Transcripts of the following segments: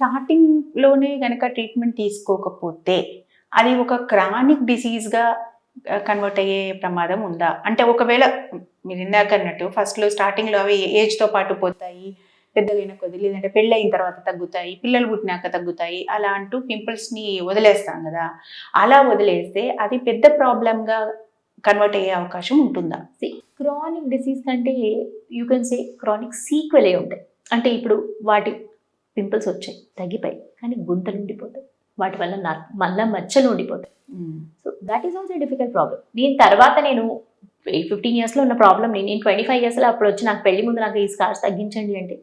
స్టార్టింగ్‌లోనే గనక ట్రీట్మెంట్ తీసుకోకపోతే, అది ఒక క్రానిక్ డిసీజ్‌గా కన్వర్ట్ అయ్యే ప్రమాదం ఉందా? అంటే ఒకవేళ మీరు ఇందాకన్నట్టు ఫస్ట్‌లో స్టార్టింగ్‌లో అవి ఏజ్‌తో పాటు పోతాయి. పెద్దగైన కొద్దీ లేదంటే పెళ్ళయిన తర్వాత తగ్గుతాయి. పిల్లలు పుట్టినాక తగ్గుతాయి. అలా అంటూ పింపుల్స్‌ని వదిలేస్తాం గదా! అలా వదిలేస్తే అది పెద్ద ప్రాబ్లమ్‌గా కన్వర్ట్ అయ్యే అవకాశం ఉంటుందా? క్రానిక్ డిసీజ్ కంటే యూ కెన్ సే క్రానిక్ సీక్వెలే ఉంటాయి. అంటే ఇప్పుడు వాటి పింపుల్స్ వచ్చాయి, తగ్గిపోయి, కానీ గుంతలు ఉండిపోతాయి. వాటి వల్ల మళ్ళా మచ్చలు ఉండిపోతాయి. So that is also difficult problem. దీని తర్వాత నేను 15 yearsలో ఉన్న ప్రాబ్లమ్ నేను 25 yearsలో అప్పుడు వచ్చి నాకు పెళ్లి ముందు నాకు ఈ స్కార్స్ తగ్గించండి అంటే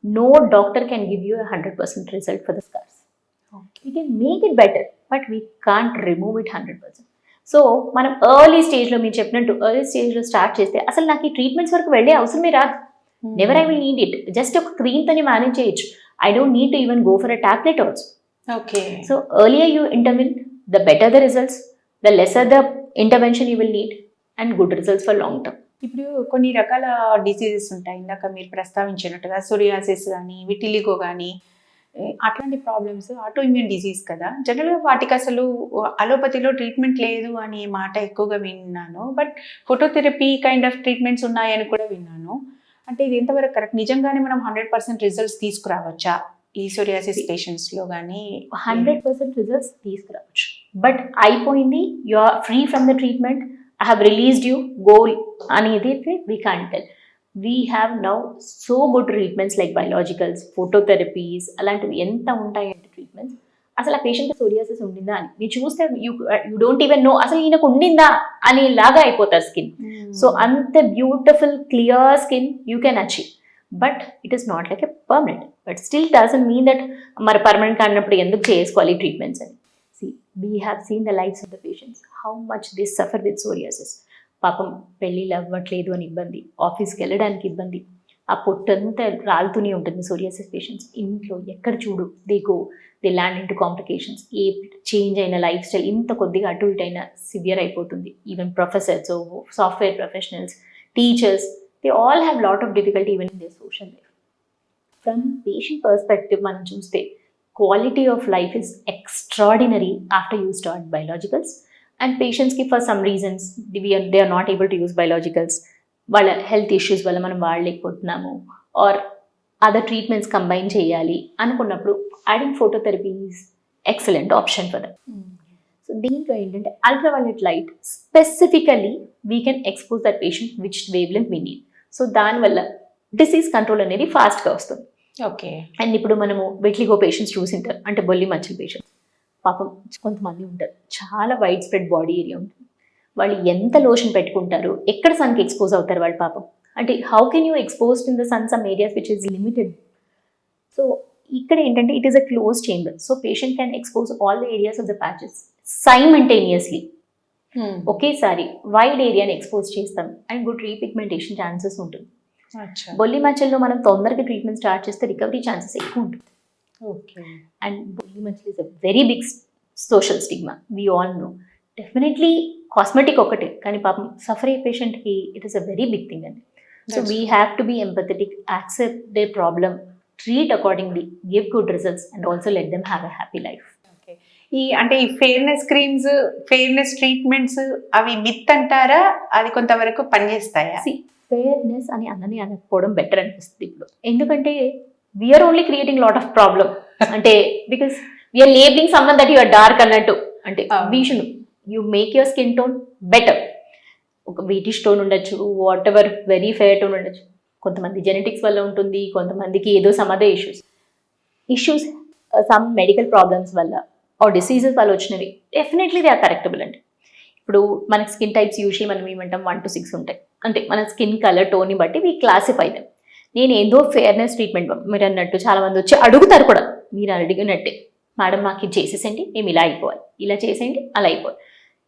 no doctor can give you 100% result for the scars. We can make it better but we can't remove it 100%. So మనం ఎర్లీ స్టేజ్లో మీరు చెప్పినట్టు ఎర్లీ స్టేజ్లో స్టార్ట్ చేస్తే అసలు నాకు ఈ ట్రీట్మెంట్స్ వరకు వెళ్ళే అవసరమే రాదు. Never I will need it. Just ఒక క్రీమ్తోనే మేనేజ్ చేయొచ్చు. I don't need to even go for a tablet also. Okay. So earlier you intervene, the better the results, the lesser the intervention you will need, and good results for long term. ఇప్పుడు కొన్ని రకాల diseases ఉంటాయి. ఇందాక మీరు ప్రస్తావించినట్టుగా psoriasis కానీ, vitiligo కానీ, అట్లాంటి problems auto immune disease కదా. జనరల్గా వాటికి అసలు అలోపతిలో ట్రీట్మెంట్ లేదు అనే మాట ఎక్కువగా విన్నాను. But phototherapy kind of treatments ఉన్నాయని కూడా విన్నాను. అంటే ఇది ఎంతవరకు కరెక్ట్? నిజంగానే మనం 100% రిజల్ట్స్ తీసుకురావచ్చా ఈ సోరియాసిస్ పేషెంట్స్లో కానీ? 100% రిజల్ట్స్ తీసుకురావచ్చు. బట్ అయిపోయింది, you are free from the treatment, I have released you, go అనేది we can't tell. We have now so good treatments like biologicals, phototherapies, అలాంటివి ఎంత ఉంటాయంటే ట్రీట్మెంట్స్. అసలు ఆ పేషెంట్ సోరియాసిస్ ఉండిందా అని మీరు చూస్తే యూ డోంట్ ఈవెన్ నో అసలు ఈయనకు ఉండిందా అని లాగా అయిపోతారు స్కిన్. సో అంత beautiful clear skin you can achieve. But it is not like a permanent. But still doesn't mean that మరి పర్మనెంట్ కానప్పుడు ఎందుకు చేసుకోవాలి ట్రీట్మెంట్స్ అని. We have seen the lifes of the patients, how much they suffer with psoriasis. పాపం పెళ్ళిళ్ళు అవ్వట్లేదు అని ఇబ్బంది, ఆఫీస్కి వెళ్ళడానికి ఇబ్బంది, ఆ పొట్టంతా రాలుతూనే ఉంటుంది సోరియాసిస్ పేషెంట్స్. ఇంట్లో ఎక్కడ చూడు దే ల్యాండ్ ఇంటూ కాంప్లికేషన్స్. ఏ చేంజ్ అయిన లైఫ్ స్టైల్ ఇంత కొద్దిగా అటు ఇటు అయినా సివియర్ అయిపోతుంది. Even professors, software professionals, teachers, they all have lot of difficulty even in their social life. From patient perspective మనం చూస్తే quality of life is extraordinary after you start biologicals. And పేషెంట్స్కి for some reasons they are not able to use biologicals, వాళ్ళ health issues వల్ల మనం వాడలేకపోతున్నాము, or other treatments combine చేయాలి అనుకున్నప్పుడు adding phototherapy is excellent option for that. So దీంట్లో ఏంటంటే ultraviolet light specifically we can expose that patient which wave length we need. So దానివల్ల disease control అనేది ఫాస్ట్గా వస్తుంది. ఓకే. అండ్ ఇప్పుడు మనము విటిలిగో పేషెంట్స్ చూసింటారు, అంటే బొల్లి మచ్చల పేషెంట్స్. పాపం కొంతమంది ఉంటారు, చాలా వైడ్ స్ప్రెడ్ బాడీ ఏరియా ఉంటుంది. వాళ్ళు ఎంత లోషన్ పెట్టుకుంటారు, ఎక్కడ సన్కి ఎక్స్పోజ్ అవుతారు వాళ్ళు పాపం. అంటే how can you exposed in the sun some areas which is limited. So ఇక్కడ ఏంటంటే it is a close chamber. So patient can expose all the areas of the patches simultaneously. ఒకేసారి wide ఏరియాని expose చేస్తాం and good repigmentation chances ఉంటుంది. బొల్లి మచ్చల్లో మనం తొందరగా ట్రీట్మెంట్ స్టార్ట్ చేస్తే రికవరీ ఛాన్సెస్ ఎక్కువ ఉంటుంది. ఓకే. అండ్ బొల్లి మచ్చల్ is a very big social stigma, we all know. Definitely cosmetic ఒకటే, కానీ పాపం సఫర్ అయ్యే పేషెంట్కి it is a very big thing అండి. So we have to be empathetic, accept the problem, treat accordingly, give good results and also let them have a happy life. అంటే ఈ fairness creams, fairness treatments అవి myth అంటారా? అది కొంతవరకు పనిచేస్తాయా? Fairness అని అన్నని అనకపోవడం బెటర్ అనిపిస్తుంది ఇప్పుడు. ఎందుకంటే we are only creating lot of problem. అంటే because we are labelling someone that you are dark అన్నట్టు. అంటే we should you make your skin tone better. ఒక వీటిష్ టోన్ ఉండొచ్చు, whatever very fair tone ఉండొచ్చు. కొంతమంది జెనెటిక్స్ వల్ల ఉంటుంది, కొంతమందికి ఏదో some other issues some medical problems వల్ల ఆర్ డిసీజెస్ వల్ల వచ్చినవి డెఫినెట్లీ దే ఆర్ కరెక్టబుల్ అండి. ఇప్పుడు మనకి స్కిన్ టైప్స్ యూజువల్లీ మనం ఏమంటాం 1 to 6 ఉంటాయి. అంటే మన స్కిన్ కలర్ టోన్ని బట్టి వీ క్లాసిఫై దెమ్. నేను ఏదో ఫెయిర్నెస్ ట్రీట్మెంట్ మీరు అన్నట్టు చాలా మంది వచ్చి అడుగుతారు కూడా, మీరు అడిగినట్టే, మేడం మాకు ఇది చేసేసేయండి, మేము ఇలా అయిపోవాలి, ఇలా చేసేయండి, అలా అయిపోవాలి.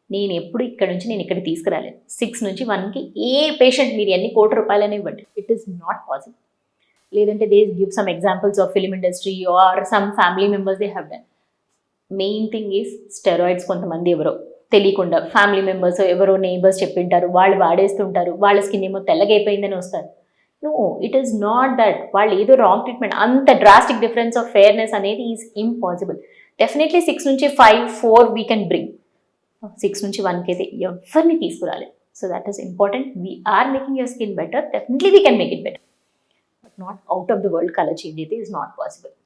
నేను ఎప్పుడు ఇక్కడ నుంచి నేను ఇక్కడ తీసుకురాలేదు. 6 నుంచి 1కి ఏ పేషెంట్ మీరు ఎన్ని కోట్ల రూపాయలనే ఇవ్వండి, ఇట్ ఈస్ నాట్ పాసిబుల్. లేదంటే they give some examples of film industry or some family members they have done. Main thing is steroids. కొంతమంది ఎవరో తెలియకుండా ఫ్యామిలీ మెంబర్స్ ఎవరో నేబర్స్ చెప్పింటారు, వాళ్ళు వాడేస్తుంటారు, వాళ్ళ స్కిన్ ఏమో తెల్లగైపోయిందని వస్తారు. No, it is not that వాళ్ళు ఏదో రాంగ్ ట్రీట్మెంట్, అంత డ్రాస్టిక్ డిఫరెన్స్ ఆఫ్ ఫేర్నెస్ అనేది ఈజ్ ఇంపాసిబుల్. డెఫినెట్లీ 6 నుంచి 5, 4 వీ కెన్ బ్రింగ్. 6 నుంచి 1కి అయితే ఎవరిని తీసుకురాలి. So that is important. We are making your skin better, definitely we can make it better, but not out of the world colour change అయితే is not possible.